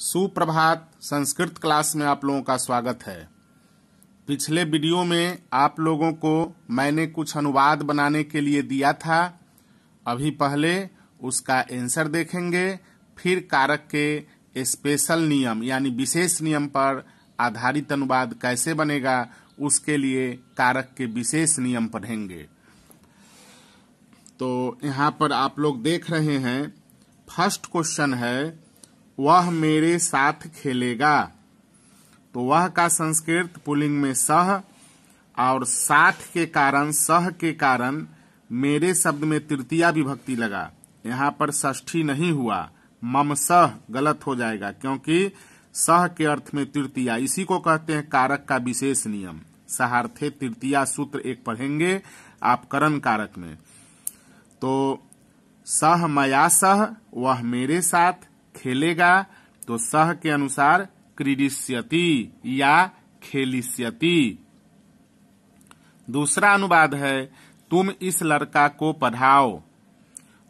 सुप्रभात। संस्कृत क्लास में आप लोगों का स्वागत है। पिछले वीडियो में आप लोगों को मैंने कुछ अनुवाद बनाने के लिए दिया था। अभी पहले उसका आंसर देखेंगे, फिर कारक के स्पेशल नियम यानी विशेष नियम पर आधारित अनुवाद कैसे बनेगा उसके लिए कारक के विशेष नियम पढ़ेंगे। तो यहाँ पर आप लोग देख रहे हैं, फर्स्ट क्वेश्चन है वह मेरे साथ खेलेगा। तो वह का संस्कृत पुल्लिंग में सह और साथ के कारण सह के कारण मेरे शब्द में तृतीया विभक्ति लगा। यहाँ पर षष्ठी नहीं हुआ, मम सह गलत हो जाएगा क्योंकि सह के अर्थ में तृतीया। इसी को कहते हैं कारक का विशेष नियम। सहार्थे तृतीया सूत्र एक पढ़ेंगे आप करण कारक में। तो सह मया सह वह मेरे साथ खेलेगा, तो सह के अनुसार क्रीडिष्यति या खेलिष्यति। दूसरा अनुवाद है तुम इस लड़का को पढ़ाओ।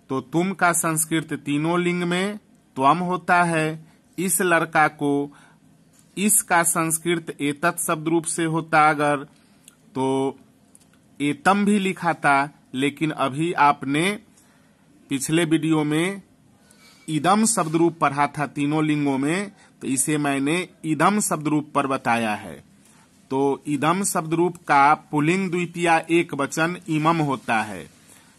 तो तुम का संस्कृत तीनों लिंग में त्वम होता है। इस लड़का को इस का संस्कृत एतत् शब्द रूप से होता अगर तो एतम भी लिखा था, लेकिन अभी आपने पिछले वीडियो में इदम शब्द रूप पढ़ा था तीनों लिंगों में, तो इसे मैंने इदम शब्द रूप पर बताया है। तो इदम शब्द रूप का पुल्लिंग द्वितीया एक वचन इमम होता है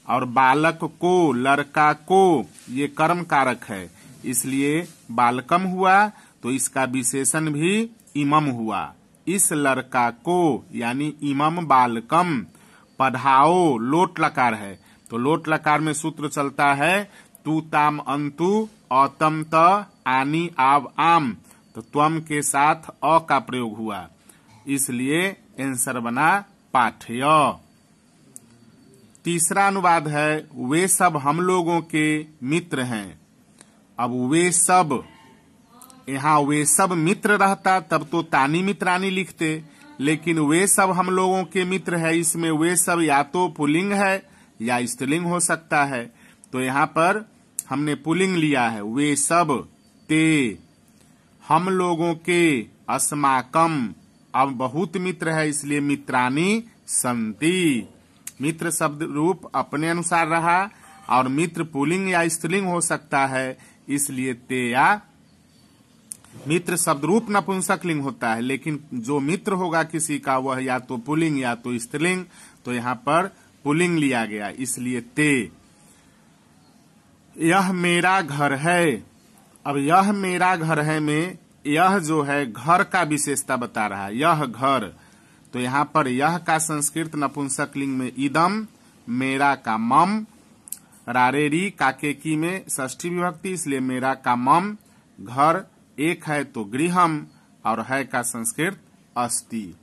और बालक को, लड़का को ये कर्म कारक है, इसलिए बालकम हुआ। तो इसका विशेषण भी इमम हुआ। इस लड़का को यानी इमम बालकम पढ़ाओ, लोट लकार है। तो लोट लकार में सूत्र चलता है तू ताम अंतु औतम त आनी आव आम। तो त्वम के साथ अ का प्रयोग हुआ, इसलिए आंसर बना पाठ्य। तीसरा अनुवाद है वे सब हम लोगों के मित्र हैं। अब वे सब, यहाँ वे सब मित्र रहता तब तो तानी मित्रानी लिखते, लेकिन वे सब हम लोगों के मित्र है। इसमें वे सब या तो पुल्लिंग है या स्त्रीलिंग हो सकता है। तो यहाँ पर हमने पुल्लिंग लिया है, वे सब ते हम लोगों के अस्माकम। अब बहुत मित्र है इसलिए मित्रानी संति। मित्र शब्द रूप अपने अनुसार रहा और मित्र पुल्लिंग या स्त्रीलिंग हो सकता है, इसलिए ते या मित्र शब्द रूप नपुंसक लिंग होता है, लेकिन जो मित्र होगा किसी का वह या तो पुल्लिंग या तो स्त्रीलिंग। तो यहाँ पर पुल्लिंग लिया गया, इसलिए ते। यह मेरा घर है। अब यह मेरा घर है में यह जो है घर का विशेषता बता रहा है, यह घर। तो यहाँ पर यह का संस्कृत नपुंसक लिंग में इदम, मेरा का मम, रारेरी काकेकी में षष्ठी विभक्ति, इसलिए मेरा का मम। घर एक है तो गृहम और है का संस्कृत अस्ति।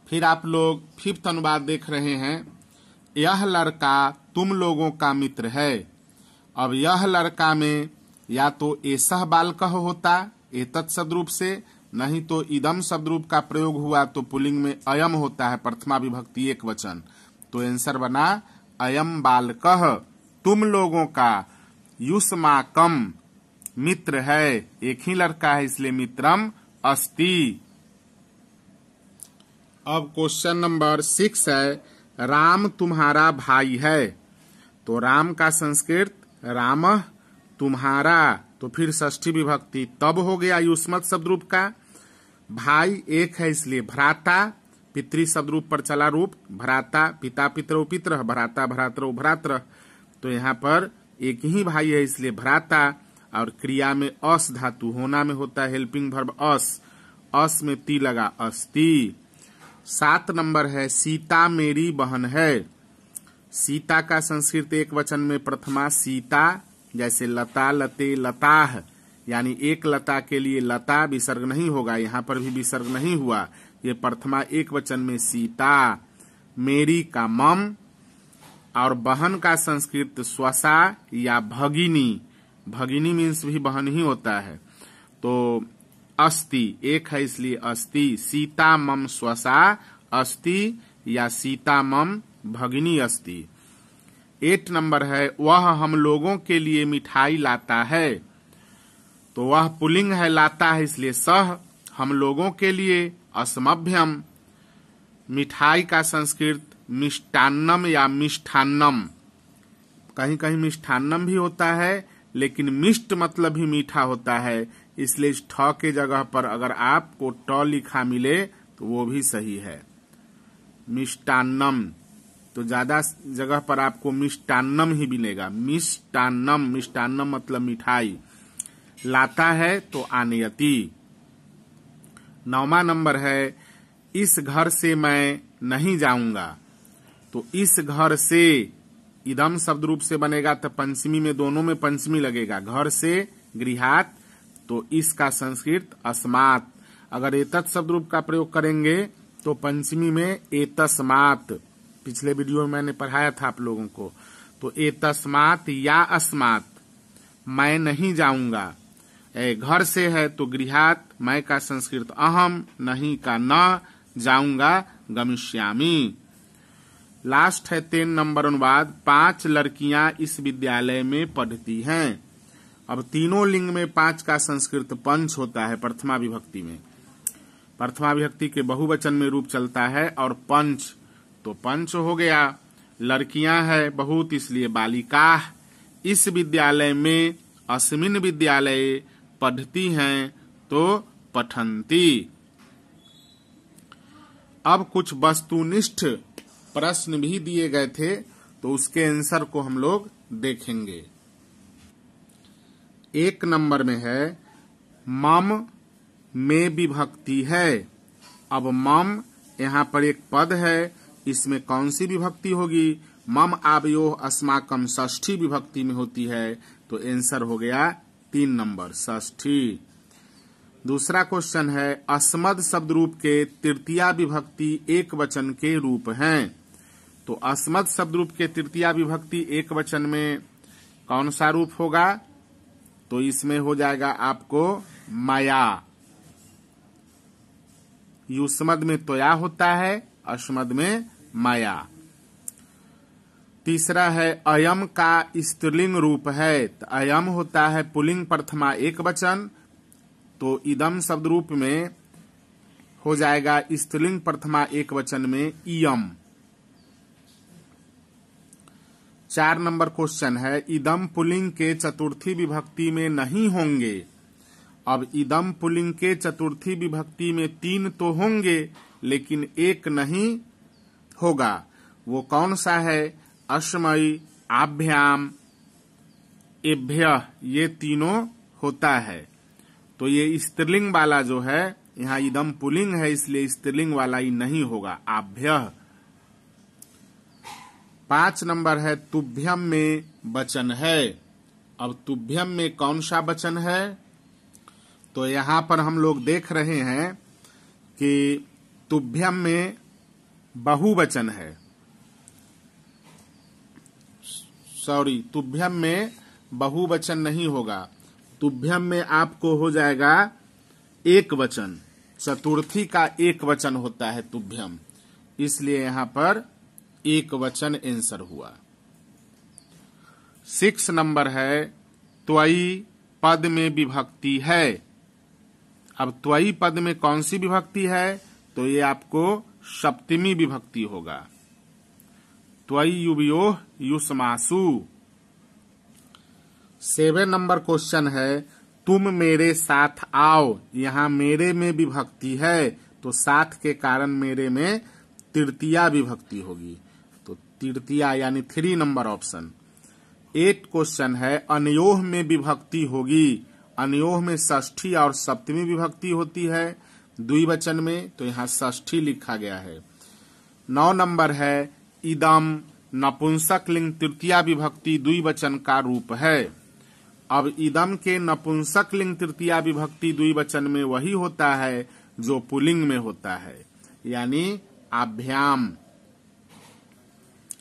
फिर आप लोग फिफ्थ अनुवाद देख रहे हैं, यह लड़का तुम लोगों का मित्र है। अब यह लड़का में या तो एसह बालकः होता एतत् शब्द रूप से, नहीं तो इदम शब्द रूप का प्रयोग हुआ तो पुल्लिंग में अयम होता है प्रथमा विभक्ति एक वचन। तो आंसर बना अयम बालकः तुम लोगों का युष्माकम मित्र है। एक ही लड़का है इसलिए मित्रम अस्ति। अब क्वेश्चन नंबर 6 है राम तुम्हारा भाई है। तो राम का संस्कृत रामः तुम्हारा, तो फिर षष्ठी विभक्ति तब हो गया युष्मत् शब्द रूप का। भाई एक है इसलिए भ्राता, पितृ शब्द रूप पर चला रूप भ्राता, पिता पितरौ पितरः, भ्राता भ्रातरौ भ्रातरः। तो यहाँ पर एक ही भाई है इसलिए भ्राता, और क्रिया में अस धातु होना में होता है हेल्पिंग वर्ब अस, अस में ती लगा अस्ति। 7 नंबर है सीता मेरी बहन है। सीता का संस्कृत एक वचन में प्रथमा सीता, जैसे लता लते लताह, यानी एक लता के लिए लता विसर्ग नहीं होगा, यहाँ पर भी विसर्ग नहीं हुआ, ये प्रथमा एक वचन में सीता। मेरी का मम और बहन का संस्कृत स्वसा या भगिनी, भगिनी मीन्स भी बहन ही होता है। तो अस्ति एक है इसलिए अस्ति, सीता मम स्वसा अस्ति या सीता मम भगिनी अस्ति। 8 नंबर है वह हम लोगों के लिए मिठाई लाता है। तो वह पुल्लिंग है, लाता है, इसलिए सह। हम लोगों के लिए असमभ्यम। मिठाई का संस्कृत मिष्टान्नम या मिष्ठान्नम, कहीं कहीं मिष्ठान्नम भी होता है, लेकिन मिष्ट मतलब ही मीठा होता है, इसलिए इस ठ के जगह पर अगर आपको ट लिखा मिले तो वो भी सही है। मिष्टान्नम, तो ज्यादा जगह पर आपको मिष्टान्नम ही मिलेगा। मिष्टान्नम, मिष्टान्नम मतलब मिठाई। लाता है तो आनयति। 9वां नंबर है इस घर से मैं नहीं जाऊंगा। तो इस घर से इदम शब्द रूप से बनेगा तो पंचमी में, दोनों में पंचमी लगेगा। घर से गृहात, तो इसका संस्कृत अस्मात्। अगर एतत् शब्द रूप का प्रयोग करेंगे तो पंचमी में एतस्मात्। पिछले वीडियो में मैंने पढ़ाया था आप लोगों को। तो एतस्मात् या अस्मात्, मैं नहीं जाऊंगा। घर से है तो गृहात, मैं का संस्कृत अहम, नहीं का न, जाऊंगा गमिष्यामि। लास्ट है 3 नंबर अनुवाद। 5 लड़कियां इस विद्यालय में पढ़ती हैं। अब तीनों लिंग में 5 का संस्कृत पंच होता है प्रथमा विभक्ति में। प्रथमा विभक्ति के बहुवचन में रूप चलता है और पंच, तो पंच हो गया। लड़कियां है बहुत, इसलिए बालिका। इस विद्यालय में, अस्मिन् विद्यालय, पढ़ती हैं तो पठन्ति। अब कुछ वस्तुनिष्ठ प्रश्न भी दिए गए थे, तो उसके आंसर को हम लोग देखेंगे। 1 नंबर में है मम में विभक्ति है। अब मम यहाँ पर एक पद है, इसमें कौन सी विभक्ति होगी? मम आवयोः अस्माकम षष्ठी विभक्ति में होती है, तो आंसर हो गया 3 नंबर षष्ठी। दूसरा क्वेश्चन है अस्मद शब्द रूप के तृतीया विभक्ति एक वचन के रूप हैं। तो अस्मद शब्द रूप के तृतीया विभक्ति एक वचन में कौन सा रूप होगा? तो इसमें हो जाएगा आपको माया। युष्मद में तोया होता है, अस्मद में माया। तीसरा है अयम का स्त्रीलिंग रूप है। तो अयम होता है पुल्लिंग प्रथमा एक वचन, तो इदम शब्द रूप में हो जाएगा स्त्रीलिंग प्रथमा एक वचन में इयम। 4 नंबर क्वेश्चन है इदम पुल्लिंग के चतुर्थी विभक्ति में नहीं होंगे। अब इदम पुल्लिंग के चतुर्थी विभक्ति में 3 तो होंगे, लेकिन एक नहीं होगा। वो कौन सा है? अस्मयी, आभ्याम, एभ्यः, ये तीनों होता है। तो ये स्त्रीलिंग वाला जो है, यहाँ इदम पुल्लिंग है इसलिए स्त्रीलिंग वाला ही नहीं होगा, आभ्यः। 5 नंबर है तुभ्यम में वचन है। अब तुभ्यम में कौन सा वचन है? तो यहाँ पर हम लोग देख रहे हैं कि तुभ्यम में बहुवचन है। सॉरी, तुभ्यम में बहुवचन नहीं होगा। तुभ्यम में आपको हो जाएगा एक वचन। चतुर्थी का एक वचन होता है तुभ्यम, इसलिए यहाँ पर एक वचन आंसर हुआ। 6 नंबर है त्वयी पद में विभक्ति है। अब त्वयी पद में कौन सी विभक्ति है? तो ये आपको सप्तमी विभक्ति होगा। त्वयी युवयोः युष्मासु। 7 नंबर क्वेश्चन है तुम मेरे साथ आओ। यहाँ मेरे में विभक्ति है, तो साथ के कारण मेरे में तृतीया विभक्ति होगी, तो तृतीया यानी 3 नंबर ऑप्शन। 8 क्वेश्चन है अनयोः में विभक्ति होगी। अनयोः में षष्ठी और सप्तमी विभक्ति होती है द्विवचन में, तो यहाँ षष्ठी लिखा गया है। 9 नंबर है इदम नपुंसक लिंग तृतीया विभक्ति द्विवचन का रूप है। अब इदम के नपुंसक लिंग तृतीया विभक्ति द्विवचन में वही होता है जो पुल्लिंग में होता है, यानी आभ्याम,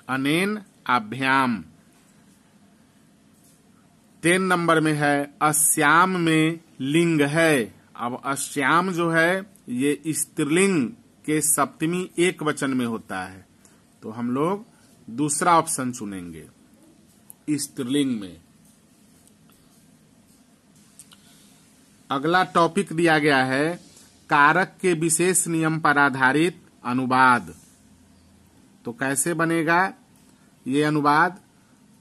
अनेन आभ्याम। 10 नंबर में है अस्याम में लिंग है। अब अस्याम जो है ये स्त्रीलिंग के सप्तमी एक वचन में होता है, तो हम लोग दूसरा ऑप्शन चुनेंगे स्त्रीलिंग में। अगला टॉपिक दिया गया है कारक के विशेष नियम पर आधारित अनुवाद। तो कैसे बनेगा ये अनुवाद?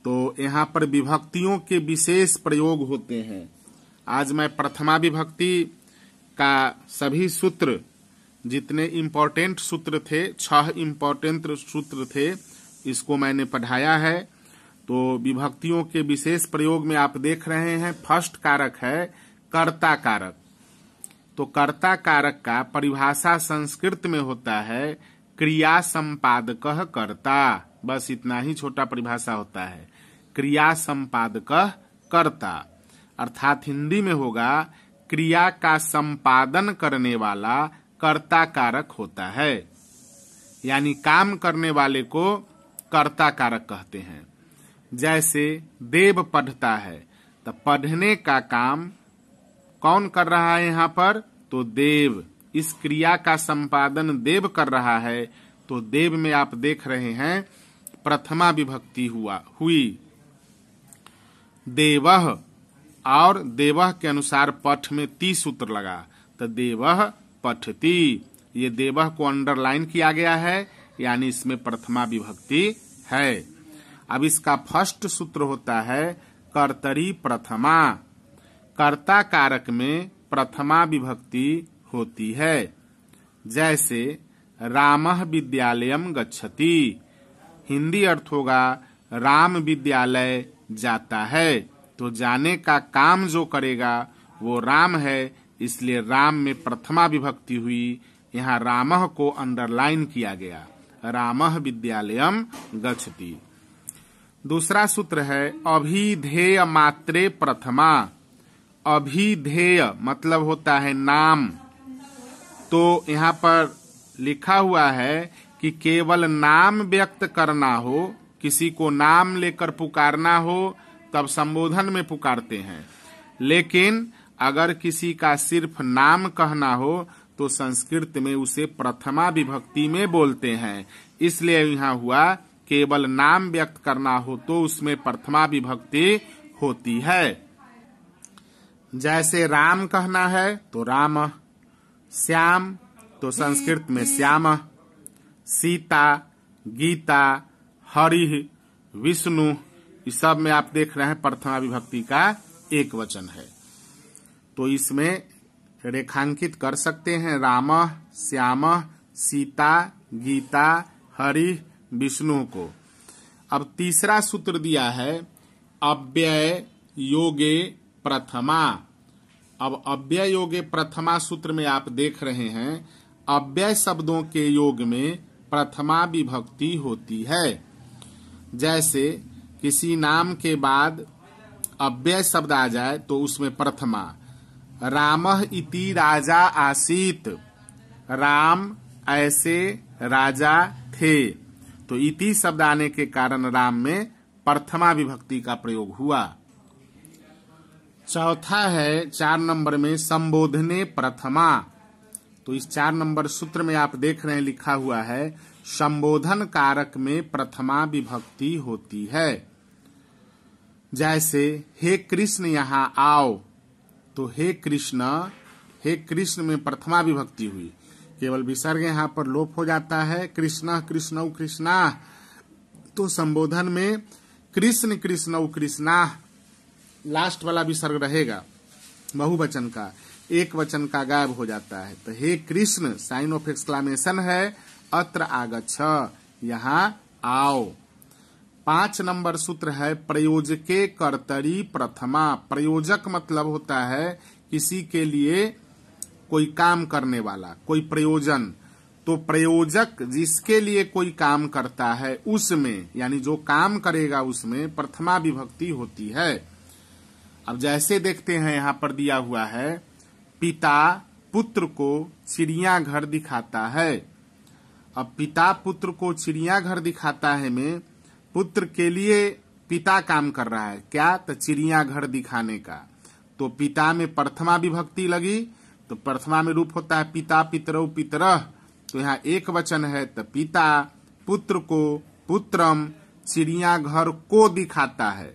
तो यहाँ पर विभक्तियों के विशेष प्रयोग होते हैं। आज मैं प्रथमा विभक्ति का सभी सूत्र, जितने इम्पोर्टेंट सूत्र थे, 6 इम्पोर्टेंट सूत्र थे, इसको मैंने पढ़ाया है। तो विभक्तियों के विशेष प्रयोग में आप देख रहे हैं फर्स्ट कारक है कर्ता कारक। तो कर्ता कारक का परिभाषा संस्कृत में होता है क्रिया संपादकः कर्ता। बस इतना ही छोटा परिभाषा होता है, क्रिया संपादकः कर्ता। अर्थात हिंदी में होगा क्रिया का संपादन करने वाला कर्ता कारक होता है, यानी काम करने वाले को कर्ता कारक कहते हैं। जैसे देव पढ़ता है, तो पढ़ने का काम कौन कर रहा है यहाँ पर? तो देव। इस क्रिया का संपादन देव कर रहा है, तो देव में आप देख रहे हैं प्रथमा विभक्ति हुई। देवः, और देवः के अनुसार पठ में ती सूत्र लगा, तो देवः पठति। ये देवः को अंडरलाइन किया गया है, यानी इसमें प्रथमा विभक्ति है। अब इसका फर्स्ट सूत्र होता है कर्तरी प्रथमा। कर्ता कारक में प्रथमा विभक्ति होती है। जैसे रामः विद्यालयम गच्छति, हिंदी अर्थ होगा राम विद्यालय जाता है। तो जाने का काम जो करेगा वो राम है, इसलिए राम में प्रथमा विभक्ति हुई। यहाँ रामः को अंडरलाइन किया गया, रामः विद्यालयम गच्छति। दूसरा सूत्र है अभिधेय मात्रे प्रथमा। अभिधेय मतलब होता है नाम। तो यहाँ पर लिखा हुआ है कि केवल नाम व्यक्त करना हो, किसी को नाम लेकर पुकारना हो तब संबोधन में पुकारते हैं। लेकिन अगर किसी का सिर्फ नाम कहना हो तो संस्कृत में उसे प्रथमा विभक्ति में बोलते हैं। इसलिए यहाँ हुआ केवल नाम व्यक्त करना हो तो उसमें प्रथमा विभक्ति होती है। जैसे राम कहना है तो राम, श्याम तो संस्कृत में श्याम, सीता, गीता, हरि, विष्णु, इस सब में आप देख रहे हैं प्रथमा विभक्ति का एक वचन है। तो इसमें रेखांकित कर सकते हैं राम, श्याम, सीता, गीता, हरि, विष्णु को। अब तीसरा सूत्र दिया है अव्यय योगे प्रथमा। अब अव्यय योगे प्रथमा सूत्र में आप देख रहे हैं अव्यय शब्दों के योग में प्रथमा विभक्ति होती है। जैसे किसी नाम के बाद अव्यय शब्द आ जाए तो उसमें प्रथमा। रामः इति राजा आसीत, राम ऐसे राजा थे। तो इति शब्द आने के कारण राम में प्रथमा विभक्ति का प्रयोग हुआ। चौथा है 4 नंबर में संबोधने प्रथमा। तो इस 4 नंबर सूत्र में आप देख रहे हैं लिखा हुआ है संबोधन कारक में प्रथमा विभक्ति होती है। जैसे हे कृष्ण यहाँ आओ, तो हे कृष्ण में प्रथमा विभक्ति हुई। केवल विसर्ग यहाँ पर लोप हो जाता है, कृष्ण कृष्णौ कृष्णा। तो संबोधन में कृष्ण कृष्णौ कृष्णा लास्ट वाला विसर्ग रहेगा बहुवचन का, एक वचन का गायब हो जाता है। तो हे कृष्ण साइन ऑफ एक्सक्लेमेशन है, अत्र आगच्छ, यहाँ आओ। 5 नंबर सूत्र है प्रयोजके कर्तरी प्रथमा। प्रयोजक मतलब होता है किसी के लिए कोई काम करने वाला, कोई प्रयोजन। तो प्रयोजक जिसके लिए कोई काम करता है उसमें, यानी जो काम करेगा उसमें प्रथमा विभक्ति होती है। अब जैसे देखते हैं यहाँ पर दिया हुआ है पिता पुत्र को चिड़ियाघर दिखाता है। अब पिता पुत्र को चिड़ियाघर दिखाता है में पुत्र के लिए पिता काम कर रहा है, क्या? तो चिड़ियाघर दिखाने का। तो पिता में प्रथमा विभक्ति लगी, तो प्रथमा में रूप होता है पिता पितरौ पितरः। तो यहाँ एक वचन है, तो पिता पुत्र को पुत्रम चिड़ियाघर को दिखाता है।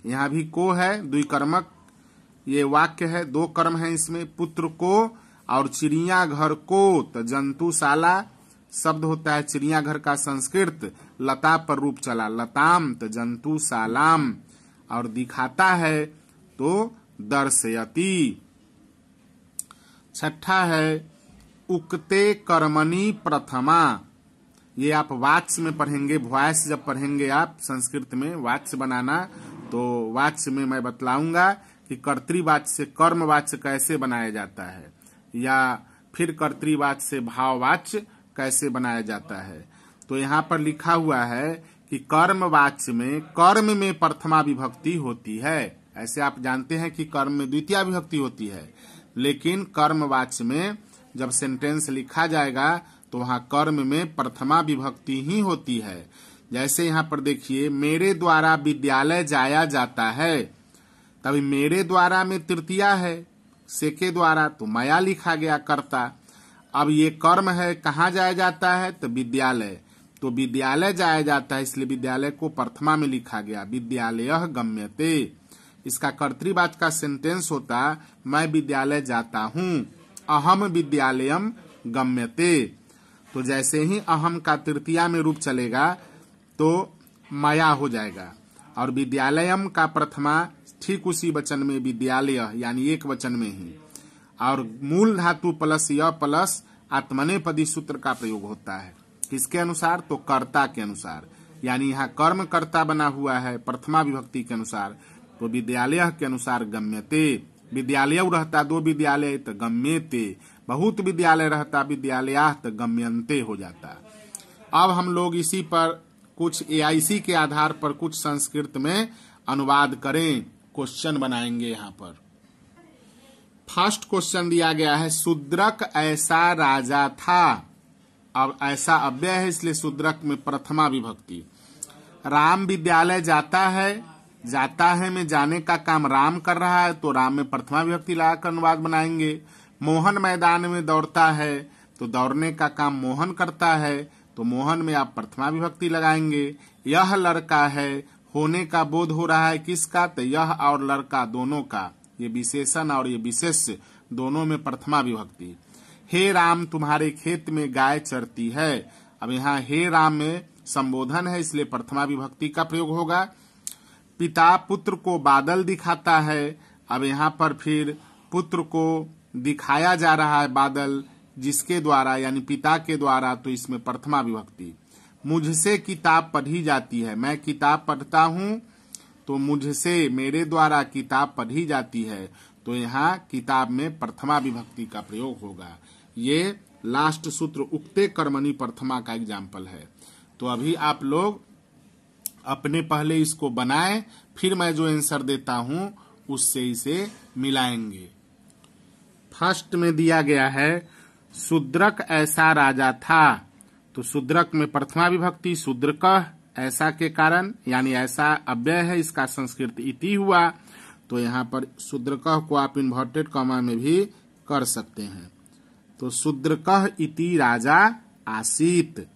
यहाँ भी को है, द्विकर्मक, ये वाक्य है, दो कर्म है इसमें, पुत्र को और चिड़िया घर को। तो जंतुशाला शब्द होता है चिड़ियाघर का संस्कृत, लता पर रूप चला लताम, तो जंतुशालाम, और दिखाता है तो दर्शयति। छठा है उक्ते कर्मणि प्रथमा। ये आप वाच्य में पढ़ेंगे, वॉइस जब पढ़ेंगे आप संस्कृत में वाच्य बनाना, तो वाच्य में मैं बतलाऊंगा कि कर्तृवाच्य से कर्मवाच्य कैसे बनाया जाता है, या फिर कर्तृवाच्य से भाववाच्य कैसे बनाया जाता है। तो यहाँ पर लिखा हुआ है कि कर्मवाच्य में कर्म में प्रथमा विभक्ति होती है। ऐसे आप जानते हैं कि कर्म में द्वितीय विभक्ति होती है, लेकिन कर्मवाच्य में जब सेंटेंस लिखा जाएगा तो वहाँ कर्म में प्रथमा विभक्ति ही होती है। जैसे यहाँ पर देखिए, मेरे द्वारा विद्यालय जाया जाता है, तभी मेरे द्वारा में तृतीया है, से के द्वारा, तो मया लिखा गया कर्ता। अब ये कर्म है, कहाँ जाया जाता है, तो विद्यालय, तो विद्यालय जाया जाता है, इसलिए विद्यालय को प्रथमा में लिखा गया, विद्यालयः गम्यते। इसका कर्तृवाच्य का सेंटेंस होता मैं विद्यालय जाता हूँ, अहम विद्यालयम गम्यते। तो जैसे ही अहम का तृतीया में रूप चलेगा तो मया हो जाएगा, और विद्यालयम का प्रथमा ठीक उसी वचन में विद्यालय यानी एक वचन में ही, और मूल धातु प्लस य प्लस आत्मनेपदी सूत्र का प्रयोग होता है। किसके अनुसार, तो कर्ता के अनुसार, यानी यहाँ कर्म कर्ता बना हुआ है प्रथमा विभक्ति के अनुसार, तो विद्यालय के अनुसार गम्यते। विद्यालय रहता दो विद्यालय तो गम्यते, बहुत विद्यालय रहता विद्यालया तो गम्यन्ते हो जाता। अब हम लोग इसी पर कुछ AIC के आधार पर कुछ संस्कृत में अनुवाद करें, क्वेश्चन बनाएंगे। यहाँ पर फर्स्ट क्वेश्चन दिया गया है, शूद्रक ऐसा राजा था। अब ऐसा अव्यय है इसलिए शूद्रक में प्रथमा विभक्ति। राम विद्यालय जाता है, जाता है में जाने का काम राम कर रहा है, तो राम में प्रथमा विभक्ति लगाकर अनुवाद बनाएंगे। मोहन मैदान में दौड़ता है, तो दौड़ने का काम मोहन करता है, तो मोहन में आप प्रथमा विभक्ति लगाएंगे। यह लड़का है, होने का बोध हो रहा है किसका, तो यह और लड़का दोनों का, ये विशेषण और ये विशेष्य दोनों में प्रथमा विभक्ति। हे राम तुम्हारे खेत में गाय चरती है। अब यहाँ हे राम में संबोधन है इसलिए प्रथमा विभक्ति का प्रयोग होगा। पिता पुत्र को बादल दिखाता है। अब यहाँ पर फिर पुत्र को दिखाया जा रहा है बादल, जिसके द्वारा यानी पिता के द्वारा, तो इसमें प्रथमा विभक्ति। मुझसे किताब पढ़ी जाती है, मैं किताब पढ़ता हूँ, तो मुझसे मेरे द्वारा किताब पढ़ी जाती है, तो यहाँ किताब में प्रथमा विभक्ति का प्रयोग होगा। ये लास्ट सूत्र उक्ते कर्मणि प्रथमा का एग्जाम्पल है। तो अभी आप लोग अपने पहले इसको बनाएं, फिर मैं जो आंसर देता हूँ उससे इसे मिलाएंगे। फर्स्ट में दिया गया है शूद्रक ऐसा राजा था, तो शूद्रक में प्रथमा विभक्ति, शूद्रकः ऐसा के कारण, यानी ऐसा अव्यय है, इसका संस्कृत इति हुआ, तो यहाँ पर शूद्रकः को आप इन्वर्टेड कॉमा में भी कर सकते हैं। तो शूद्रकः इति राजा आसीत।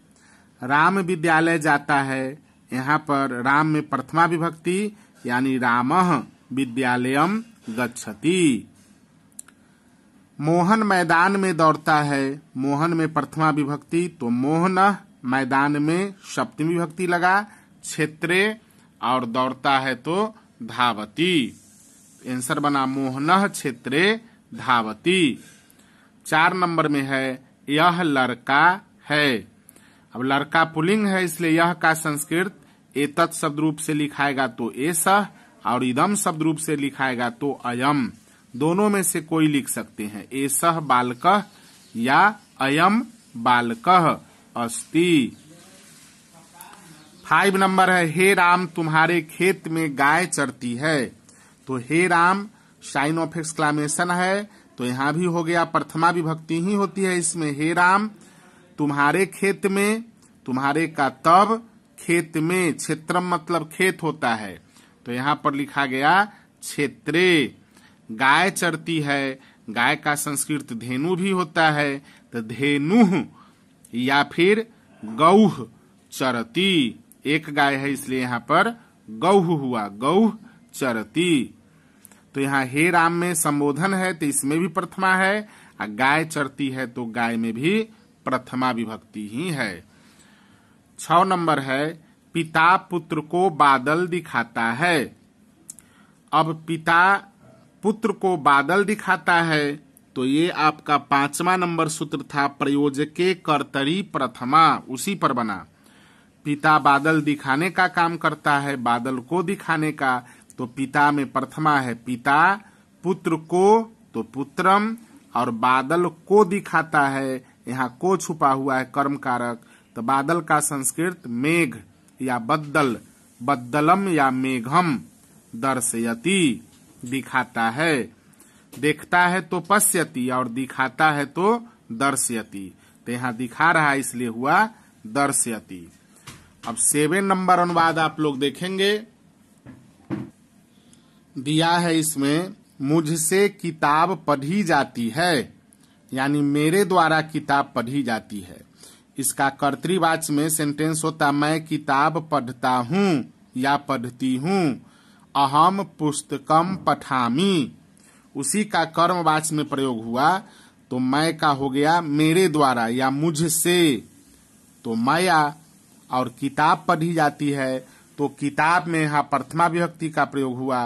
राम विद्यालय जाता है, यहाँ पर राम में प्रथमा विभक्ति यानी रामः विद्यालयम गच्छति। मोहन मैदान में दौड़ता है, मोहन में प्रथमा विभक्ति, तो मोहनः मैदान में सप्तमी विभक्ति लगा, क्षेत्रे और दौड़ता है तो धावती। आंसर बना मोहनः क्षेत्रे धावती। 4 नंबर में है यह लड़का है। अब लड़का पुल्लिंग है इसलिए यह का संस्कृत एतत् शब्द रूप से लिखाएगा तो एसः, और इदम शब्द रूप से लिखाएगा तो अयम। दोनों में से कोई लिख सकते हैं, एसः बालकः या अयम बालकः अस्ति। 5 नंबर है हे राम तुम्हारे खेत में गाय चरती है। तो हे राम साइन ऑफ एक्सक्लेमेशन है, तो यहाँ भी हो गया प्रथमा विभक्ति ही होती है इसमें। हे राम तुम्हारे खेत में, तुम्हारे का तब, खेत में, क्षेत्रम मतलब खेत होता है, तो यहाँ पर लिखा गया क्षेत्रे। गाय चरती है, गाय का संस्कृत धेनु भी होता है, तो धेनु या फिर गौह चरती। एक गाय है इसलिए यहाँ पर गौह हुआ, गौह चरती। तो यहाँ हे राम में संबोधन है तो इसमें भी प्रथमा है, और गाय चरती है तो गाय में भी प्रथमा विभक्ति ही है। 6 नंबर है पिता पुत्र को बादल दिखाता है। अब पिता पुत्र को बादल दिखाता है तो ये आपका 5वां नंबर सूत्र था प्रयोजके कर्तरी प्रथमा, उसी पर बना। पिता बादल दिखाने का काम करता है, बादल को दिखाने का, तो पिता में प्रथमा है पिता, पुत्र को तो पुत्रम, और बादल को दिखाता है, यहाँ को छुपा हुआ है कर्म कारक, तो बादल का संस्कृत मेघ या बद्दल, बद्दलम या मेघम, दर्शयति दिखाता है। देखता है तो पश्यति और दिखाता है तो दर्शयति, तो यहाँ दिखा रहा है इसलिए हुआ दर्शयति। अब 7 नंबर अनुवाद आप लोग देखेंगे, दिया है इसमें मुझसे किताब पढ़ी जाती है, यानी मेरे द्वारा किताब पढ़ी जाती है। इसका कर्तृवाच्य में सेंटेंस होता मैं किताब पढ़ता हूँ या पढ़ती हूँ, अहम पुस्तकम पठामी, उसी का कर्मवाच्य में प्रयोग हुआ तो मैं का हो गया मेरे द्वारा या मुझसे, तो माया, और किताब पढ़ी जाती है तो किताब में यहाँ प्रथमा विभक्ति का प्रयोग हुआ,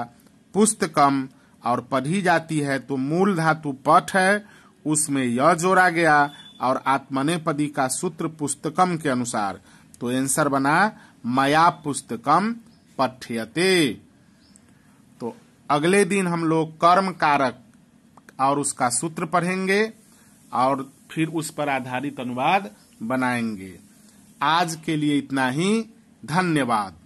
पुस्तकम, और पढ़ी जाती है तो मूल धातु पठ है, उसमें यह जोड़ा गया और आत्मनेपदी का सूत्र पुस्तकम के अनुसार, तो आंसर बना मया पुस्तकम पठ्यते। तो अगले दिन हम लोग कर्म कारक और उसका सूत्र पढ़ेंगे और फिर उस पर आधारित अनुवाद बनाएंगे। आज के लिए इतना ही, धन्यवाद।